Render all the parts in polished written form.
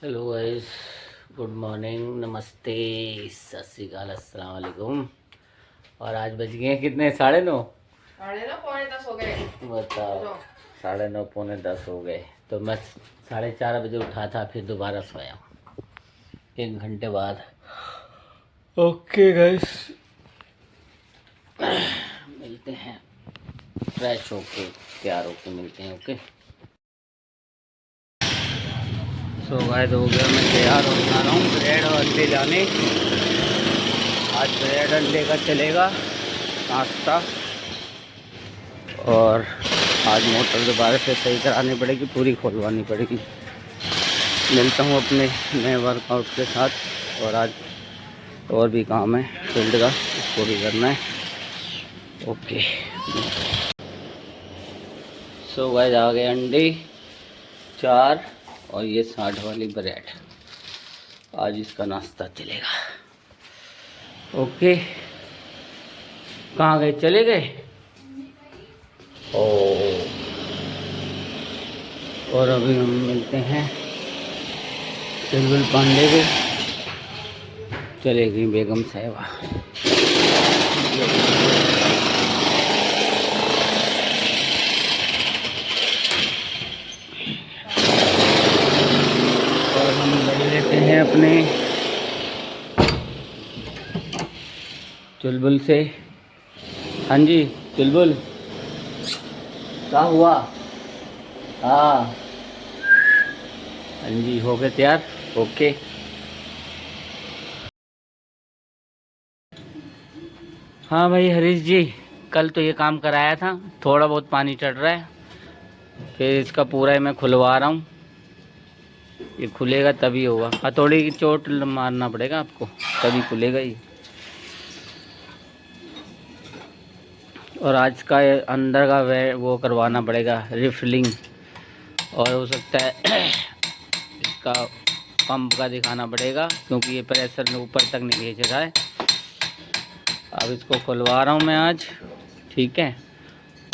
Hello guys, good morning, नमस्ते, सत श्री अकाल, अस्सलाम वालेकुम। और आज बज गए हैं कितने? 9:30। 9:30 पौने 10 हो गए। बताओ, 9:30 पौने 10 हो गए। तो मैं 4:30 बजे उठा था, फिर दोबारा सोया 1 घंटे बाद। ओके गाइस, मिलते हैं फ्रेश होके, तैयार होके मिलते हैं। ओके सो गाइस, हो गया, मैं तैयार हो जा रहा हूँ ब्रेड और अंडे जाने। आज ब्रेड अंडे का चलेगा नाश्ता। और आज मोटर दोबारा से सही करानी पड़ेगी, पूरी खोलवानी पड़ेगी। मिलता हूँ अपने नए वर्कआउट के साथ। और आज और भी काम है फील्ड का, उसको भी करना है। ओके सो गाइस, आ गए अंडे 4 और ये 60 वाली ब्रेड। आज इसका नाश्ता चलेगा। ओके, कहाँ गए? चले गए? ओ, और अभी हम मिलते हैं चुलबुल पांडे को। चलेगी बेगम साहिबा। और हम ले लेते हैं अपने चुलबुल से। हाँ जी चुलबुल, क्या हुआ? हाँ हाँ जी, हो गए तैयार। ओके हाँ भाई हरीश जी, कल तो ये काम कराया था, थोड़ा बहुत पानी चढ़ रहा है, फिर इसका पूरा ही मैं खुलवा रहा हूँ। ये खुलेगा तभी होगा, हथौड़ी की चोट मारना पड़ेगा आपको, तभी खुलेगा ये। और आज का अंदर का वो करवाना पड़ेगा, रिफिलिंग। और हो सकता है इसका पंप का दिखाना पड़ेगा, क्योंकि ये प्रेशर ऊपर तक नहीं भेज रहा है। अब इसको खुलवा रहा हूँ मैं आज, ठीक है।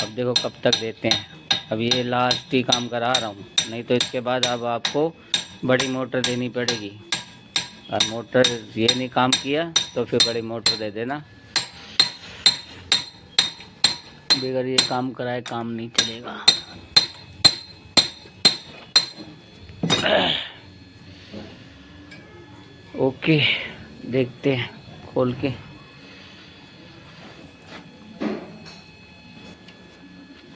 अब देखो कब तक देते हैं। अब ये लास्ट ही काम करा रहा हूँ, नहीं तो इसके बाद अब आपको बड़ी मोटर देनी पड़ेगी। और मोटर ये नहीं काम किया तो फिर बड़ी मोटर दे देना। बगैर ये काम कराए काम नहीं चलेगा। ओके, देखते हैं खोल के।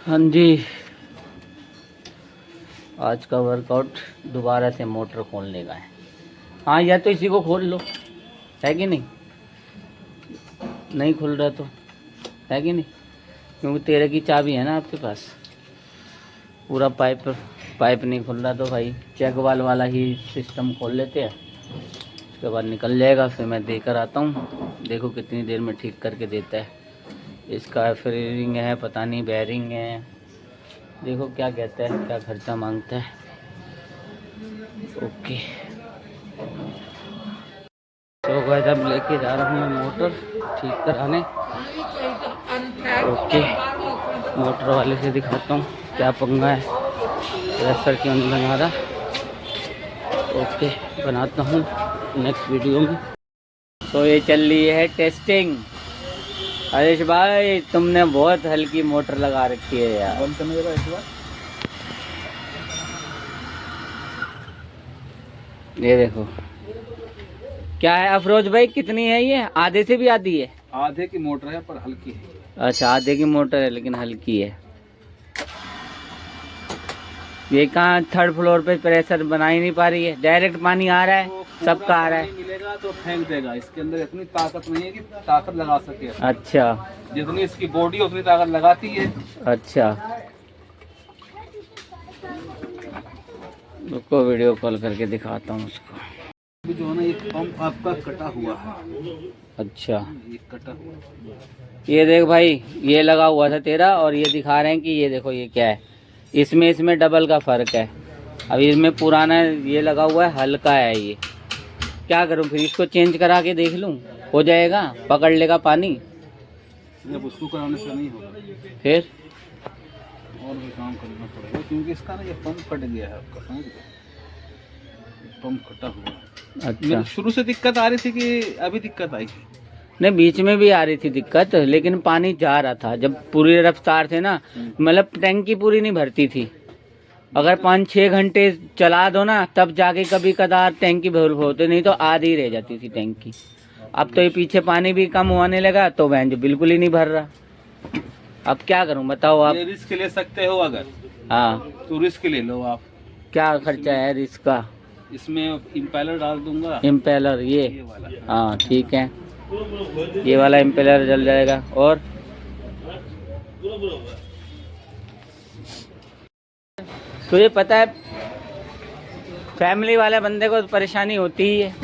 हाँ जी, आज का वर्कआउट दोबारा से मोटर खोलने का है। हाँ, या तो इसी को खोल लो, है कि नहीं? नहीं खुल रहा तो है कि नहीं, क्योंकि तेरे की चाबी है ना आपके पास। पूरा पाइप नहीं खुल रहा तो भाई चेक वाल वाला ही सिस्टम खोल लेते हैं, उसके बाद निकल जाएगा। फिर मैं देकर आता हूँ, देखो कितनी देर में ठीक करके देता है। इसका फ्रीरिंग है, पता नहीं बैरिंग है, देखो क्या कहता है, क्या खर्चा मांगता है। ओके तो गाइस, अब लेके जा रहा हूँ मैं मोटर ठीक कराने। ओके, मोटर वाले से दिखाता हूँ क्या पंगा है, प्रेशर क्यों नहीं बना रहा। ओके, बनाता हूँ नेक्स्ट वीडियो में। तो ये चल रही है टेस्टिंग। हरीश भाई, तुमने बहुत हल्की मोटर लगा रखी है यार। बंद करने का इस बार। ये देखो क्या है अफरोज भाई, कितनी है ये? आधे से भी आधी है? आधे की मोटर है पर हल्की है। अच्छा, आधे की मोटर है लेकिन हल्की है। ये कहाँ 3rd फ्लोर पे प्रेशर बना ही नहीं पा रही है, डायरेक्ट पानी आ रहा है, तो सबका आ रहा है। मिलेगा तो फेंक देगा, इसके अंदर इतनी ताकत नहीं है कि ताकत लगा सके। अच्छा जितनी इसकी बॉडी उतनी ताकत लगाती है। अच्छा, रुको वीडियो कॉल करके दिखाता हूँ उसको। अभी जो है ना, एक पंप आपका कटा हुआ है। अच्छा, ये कटा हुआ है। ये देख भाई, ये लगा हुआ था तेरा, और ये दिखा रहे हैं कि ये देखो ये क्या है, इसमें डबल का फ़र्क है। अब इसमें पुराना ये लगा हुआ है, हल्का है ये। क्या करूं फिर, इसको चेंज करा के देख लूं, हो जाएगा, पकड़ लेगा पानी। जब उसको कराने से नहीं होगा, फिर और भी काम करना पड़ेगा, क्योंकि इसका ना ये पंप कट गया है आपका, समझ गए? पंप कटा हुआ है। अच्छा, मेरे शुरू से दिक्कत आ रही थी कि अभी दिक्कत आई? नहीं बीच में भी आ रही थी दिक्कत, लेकिन पानी जा रहा था जब पूरी रफ्तार थे ना, मतलब टैंकी पूरी नहीं भरती थी। अगर 5-6 घंटे चला दो ना तब जाके कभी कदार टैंकी भर होते, नहीं तो आधी रह जाती थी टैंकी। अब तो ये पीछे पानी भी कम होने लगा तो वैन जो बिल्कुल ही नहीं भर रहा। अब क्या करूं बताओ आप? ये रिस्क ले सकते हो अगर, हाँ, तो रिस्क ले लो आप। क्या खर्चा है रिस्क का? इसमें इम्पेलर डाल दूंगा, इम्पेलर ये? ये वाला। हाँ ठीक है, ये वाला इम्पेलर जल जाएगा। और तुझे पता है फैमिली वाले बंदे को परेशानी होती ही है।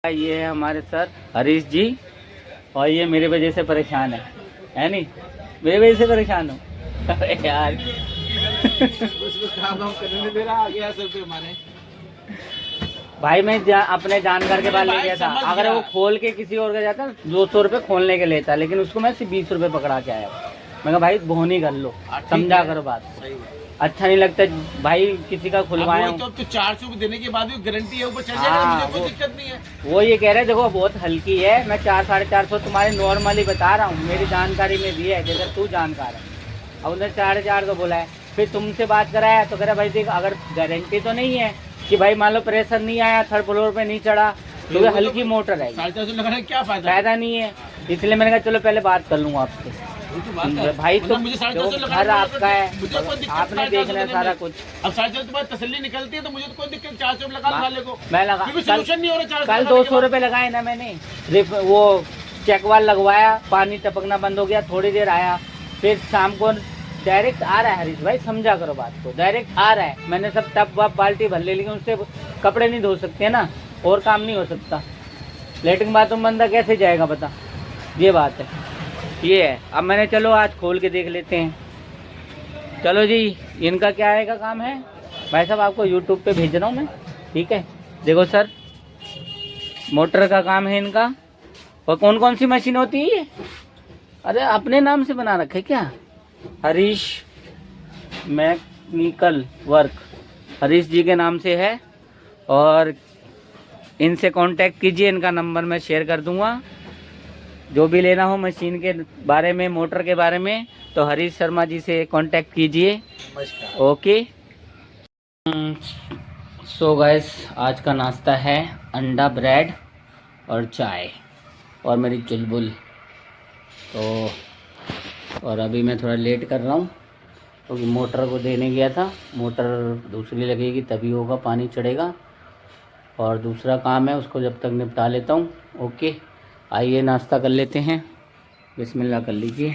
ये है हमारे सर हरीश जी, और ये मेरी वजह से परेशान है नहीं? मेरी वजह से परेशान हो? अरे यार काम करने नहीं दे रहा, आ गया सर पे हमारे। भाई मैं अपने जानकार के पास ले गया था, अगर वो खोल के किसी और का जाता 200 रुपये खोलने के लेता, लेकिन उसको मैं सिर्फ 20 रुपये पकड़ा के आया। मैं कहा भाई बोहनी कर लो, समझा करो बात। अच्छा नहीं लगता भाई किसी का खुलवाया हूँ। तो 400 देने के बाद भी गारंटी है ऊपर चढ़ जाएगा, जाएगा, मुझे मुझे कोई कोई दिक्कत नहीं है। वो ये कह रहे हैं देखो बहुत हल्की है, मैं 400-450 तुम्हारे नॉर्मली बता रहा हूँ, मेरी जानकारी में भी है जैसे तू जानकार है। अब उन्हें 450 बोला है, फिर तुमसे बात कराया तो कह रहा भाई देख अगर गारंटी तो नहीं है कि भाई मान लो प्रेशर नहीं आया, 3rd फ्लोर पे नहीं चढ़ा, तो ये हल्की मोटर है, 450 लगाने क्या फायदा नहीं है। इसलिए मैंने कहा चलो पहले बात कर लूँगा आपसे। भाई तो घर आपका है, आपने देखना है सारा कुछ। अब 450 तुम्हारी तसल्ली निकलती है तो मुझे तो कोई दिक्कत, 400 लगा वाले को मैं लगा सोल्यूशन नहीं हो रहा। कल 200 रुपये लगाए ना मैंने, वो चेकवाल लगवाया, पानी टपकना बंद हो गया, थोड़ी देर आया, फिर शाम को डायरेक्ट आ रहा है। हरीश भाई समझा करो बात को, डायरेक्ट आ रहा है। मैंने सब टब वब बाल्टी भर ले, लेकिन उससे कपड़े नहीं धो सकते ना, और काम नहीं हो सकता। लेटरिन बाथरूम बंदा कैसे जाएगा बता, ये बात है। ये है, अब मैंने चलो आज खोल के देख लेते हैं। चलो जी, इनका क्या आएगा काम है भाई साहब, आपको यूट्यूब पे भेज रहा हूँ मैं, ठीक है। देखो सर, मोटर का काम है इनका। और कौन कौन सी मशीन होती है ये? अरे अपने नाम से बना रखे क्या? हरीश मैकेनिकल वर्क, हरीश जी के नाम से है। और इनसे कांटेक्ट कीजिए, इनका नंबर मैं शेयर कर दूंगा। जो भी लेना हो मशीन के बारे में, मोटर के बारे में, तो हरीश शर्मा जी से कांटेक्ट कीजिए। ओके। सो गाइस, आज का नाश्ता है अंडा ब्रेड और चाय और मेरी चुलबुल। तो और अभी मैं थोड़ा लेट कर रहा हूँ क्योंकि मोटर को देने गया था, मोटर दूसरी लगेगी तभी होगा, पानी चढ़ेगा। और दूसरा काम है उसको जब तक निपटा लेता हूँ। ओके, आइए नाश्ता कर लेते हैं, बिस्मिल्लाह कर लीजिए।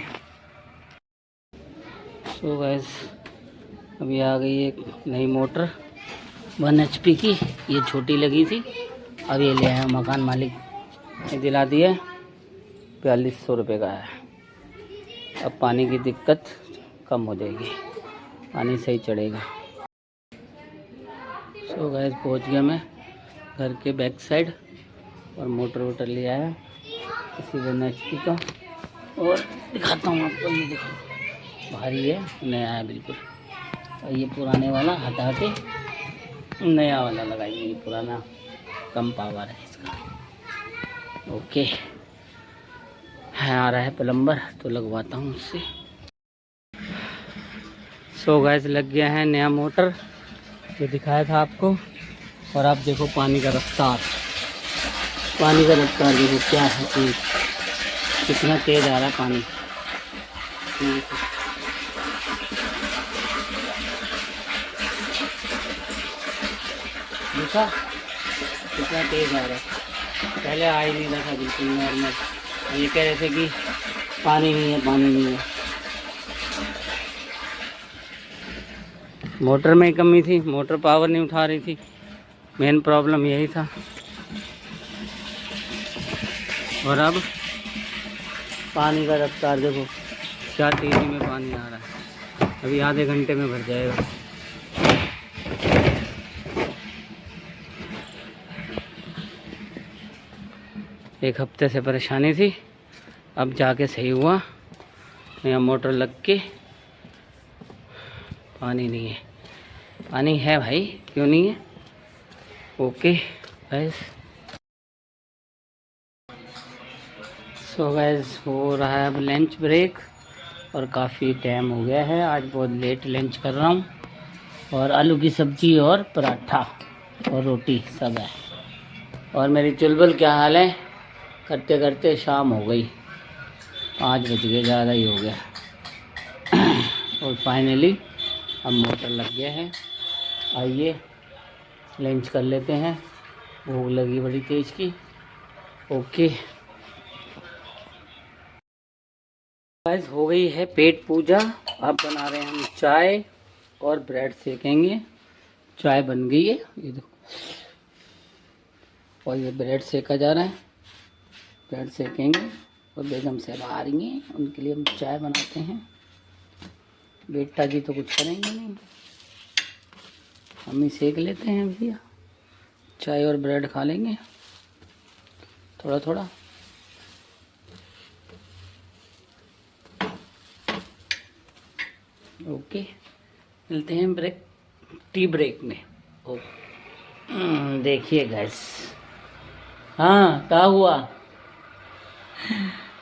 सो गाइस, अभी आ गई एक नई मोटर 1 HP की, ये छोटी लगी थी, अब ये ले आया मकान मालिक ने, दिला दिया। 4200 रुपये का है। अब पानी की दिक्कत कम हो जाएगी, पानी सही चढ़ेगा। सो गाइस, पहुंच गया मैं घर के बैक साइड और मोटर वोटर ले आया इसी 1 HP का। और दिखाता हूँ आपको, ये देखो भारी है, नया है बिल्कुल। और ये पुराने वाला हटा के नया वाला लगाएंगे, ये पुराना कम पावर है इसका। ओके, है आ रहा है प्लम्बर तो लगवाता हूँ उससे। सो गाइस, लग गया है नया मोटर जो दिखाया था आपको। और आप देखो पानी का रफ्तार, पानी का रफ्तार देखो क्या है, कितना तेज आ रहा है पानी। देखा कितना तेज आ रहा है, पहले आ ही नहीं रहा था, बिल्कुल नॉर्मल। ये कह रहे थे कि पानी नहीं है, पानी नहीं है। मोटर में कमी थी, मोटर पावर नहीं उठा रही थी, मेन प्रॉब्लम यही था। और अब पानी का रफ्तार देखो क्या तेज़ी में पानी आ रहा है, अभी आधे घंटे में भर जाएगा। एक हफ्ते से परेशानी थी, अब जाके सही हुआ। यहाँ मोटर लग के पानी नहीं है, पानी है भाई, क्यों नहीं है। ओके गाइस, सो गाइस हो रहा है अब लंच ब्रेक और काफ़ी टाइम हो गया है, आज बहुत लेट लंच कर रहा हूँ। और आलू की सब्ज़ी और पराठा और रोटी सब है। और मेरी चुलबुल क्या हाल है, करते करते शाम हो गई, 5 बज गए, ज़्यादा ही हो गया। और फाइनली अब मोटर लग गया है। आइए लंच कर लेते हैं, भूख लगी बड़ी तेज़ की। ओके गाइस, हो गई है पेट पूजा। अब बना रहे हैं हम चाय और ब्रेड सेकेंगे। चाय बन गई है, ये देखो, और ये ब्रेड सेका जा रहा है। ब्रेड सेकेंगे और बेगम साहब आ रही हैं, उनके लिए हम चाय बनाते हैं। बेटा जी तो कुछ करेंगे नहीं, हम ही सेक लेते हैं भैया। चाय और ब्रेड खा लेंगे थोड़ा थोड़ा। ओके, मिलते हैं टी ब्रेक में। देखिए गैस, हाँ क्या हुआ,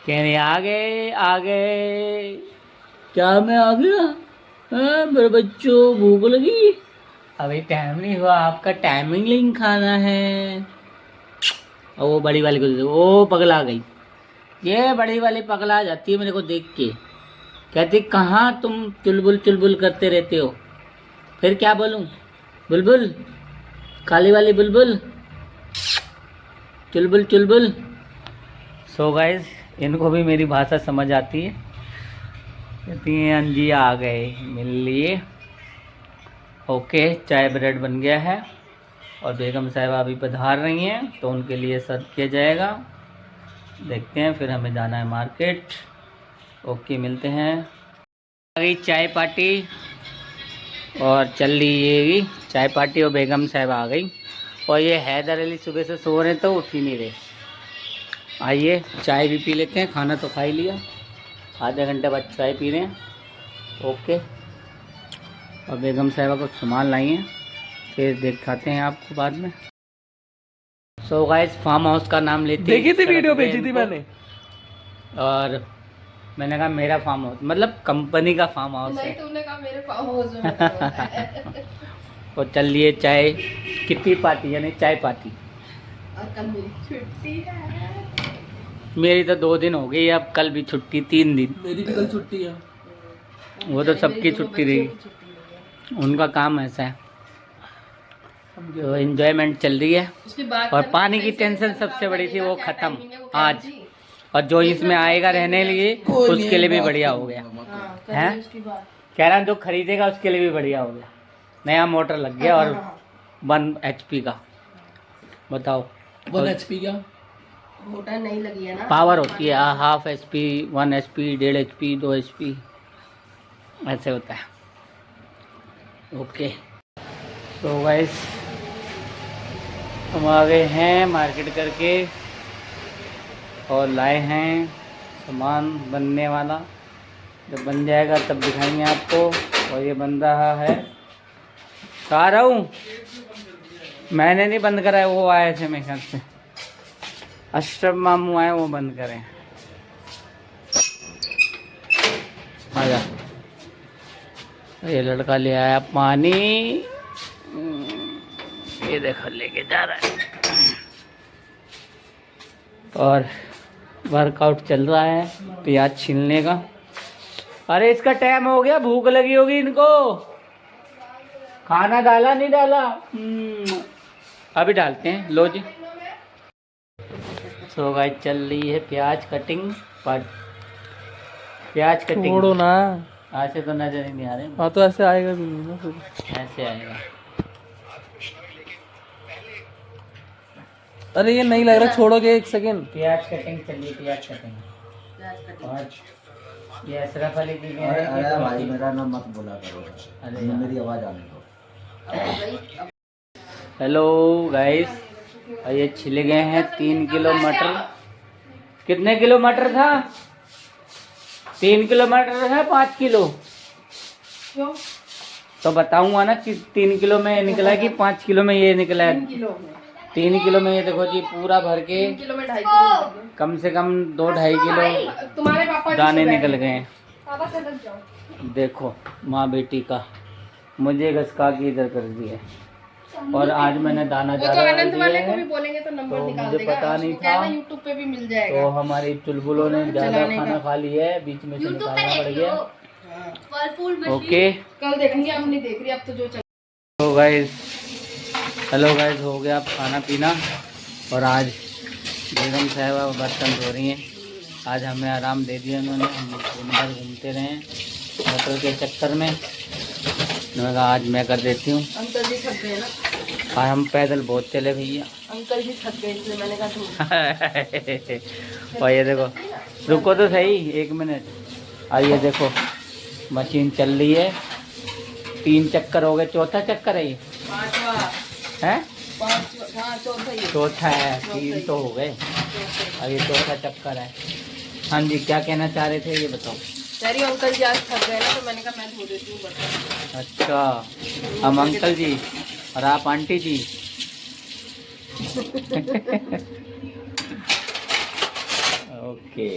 कह रहे आ गए, क्या मैं आ गया? हाँ मेरे बच्चों भूख लगी, अभी टाइम नहीं हुआ, आपका टाइमिंग लिंक खाना है। और वो बड़ी वाली को दे दो, ओ पगला गई, ये बड़ी वाली पगला जाती है मेरे को देख के, कहती कहाँ तुम चुलबुल चुलबुल करते रहते हो। फिर क्या बोलूं, बुलबुल, काली वाली बुलबुल, चुलबुल चुलबुल। सो गाइस, इनको भी मेरी भाषा समझ आती है, कहती हैं अंजी आ गए मिल लिए। ओके, चाय ब्रेड बन गया है और बेगम साहिबा अभी पधार रही हैं तो उनके लिए सर्व किया जाएगा। देखते हैं, फिर हमें जाना है मार्केट। ओके, मिलते हैं। आ गई चाय पार्टी और चल रही है चाय पार्टी और बेगम साहब आ गई। और ये हैदर अली सुबह से सो रहे तो उठ ही नहीं रहे। आइए चाय भी पी लेते हैं, खाना तो खा ही लिया, आधे घंटे बाद चाय पी रहे हैं। ओके, और बेगम साहिबा को सामान लाई हैं, फिर दिखाते हैं आपको बाद में। सो गाइस, फार्म हाउस का नाम लेते देखी थी, वीडियो भेजी थी मैंने, और मैंने कहा मेरा फार्म हाउस मतलब कंपनी का फार्म हाउस है। नहीं, तुमने कहा मेरे फार्म हाउस में मत रहो। और चल लिए चाय कितनी पार्टी, यानी चाय पार्टी। और कल मेरी छुट्टी है। मेरी तो 2 दिन हो गई, अब कल भी छुट्टी, 3 दिन। मेरी भी कल छुट्टी है। वो तो सबकी छुट्टी रहेगी, उनका काम ऐसा है। तो एंजॉयमेंट चल रही है। और पानी की टेंशन सबसे बड़ी थी, वो ख़त्म आज। और जो इसमें आएगा रहने लिए उसके लिए भी बढ़िया हो गया है। कह रहा जो खरीदेगा उसके लिए भी बढ़िया हो गया, नया मोटर लग गया। और 1 HP का, बताओ 1 HP क्या मोटर नहीं लगी है ना, पावर होती है, ½ HP, 1 HP, 1.5 HP, 2 HP, ऐसे होता है। ओके, तो गाइस हम आ गए हैं मार्केट करके और लाए हैं सामान बनने वाला, जब बन जाएगा तब दिखाएंगे आपको। और ये बन रहा है, कहा रहा हूँ, मैंने नहीं बंद करा है, वो आए थे मेरे घर से, अशरफ मामू आए, वो बंद करें। आजा, ये लड़का ले आया पानी, ये देखो लेके जा रहा है। और वर्कआउट चल रहा है प्याज छीलने का। अरे इसका टाइम हो गया, भूख लगी होगी इनको, खाना डाला नहीं डाला, अभी डालते हैं, लो जी। सो गाइस, चल रही है प्याज कटिंग, प्याज कटिंग। छोड़ो ना, ऐसे तो नजर ही नहीं आ रहे। हाँ तो ऐसे आएगा भी नहीं ना, ऐसे आएगा। अरे ये नहीं लग रहा, छोड़ोगे 1 सेकेंड। प्याज कटिंग चलिए, प्याज कटिंग। और ये अशरफ अली की, अरे भाई मेरा नाम मत बोला करो, अरे मेरी आवाज़ आने दो। हेलो गाइस, ये छिले गए हैं 3 किलो मटर कितने किलो मटर था? 3 किलो मटर था, 5 किलो? क्यों? तो बताऊंगा ना कि 3 किलो में ये निकला है कि 5 किलो में ये निकला है। 3 किलो में। 3 किलो में ये देखो जी, पूरा भर के 3 किलो में 2.5 किलो। कम से कम 2-2.5 किलो तुम्हारे पापा दाने निकल गए हैं। पापा से लग जाओ। देखो माँ बेटी का, मुझे घसका के इधर कर दिया। और आज मैंने दाना वो तो चारा अनंत दिया वाले को है, भी बोलेंगे तो नंबर तो निकाल मुझे देगा। पता नहीं उसको कहना था। यूट्यूब पे भी मिल जाएगा। तो हमारी चुलबुलों ने ज्यादा चलाने खाना का। खा लिया है, बीच में से निकालना पड़ गया। हाँ। ओके कल देखेंगे, अब नहीं देख रही, अब तो जो चल। तो गाइस, हेलो गाइस, हो गया अब खाना पीना। और आज बेगम साहिबा बर्तन धो रही हैं। आज हमें आराम दे दिया उन्होंने, हम दिन भर घूमते रहे मोटर के चक्कर में। मैंने कहा आज मैं कर देती हूँ। अंकल जी थक गए ना। आज हम पैदल बहुत चले भैया। अंकल जी थक गए, इसलिए मैंने कहा और ये देखो, रुको तो सही 1 मिनट। ये देखो मशीन चल रही है, 3 चक्कर हो गए, चौथा चक्कर है ये 5वां है, 5 हाँ चौथा ही। चौथा है, 3 तो हो गए, अब ये चौथा चक्कर है। हाँ जी, क्या कहना चाह रहे थे ये बताओ। कह रही हूँ अंकल जी आज थक गए ना, तो मैंने कहा मैं धो देती हूँ बर्तन। अच्छा, हम अंकल जी और आप आंटी जी। ओके,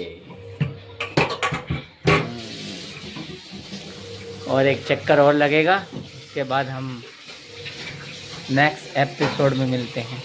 और एक चक्कर और लगेगा, उसके बाद हम नेक्स्ट एपिसोड में मिलते हैं।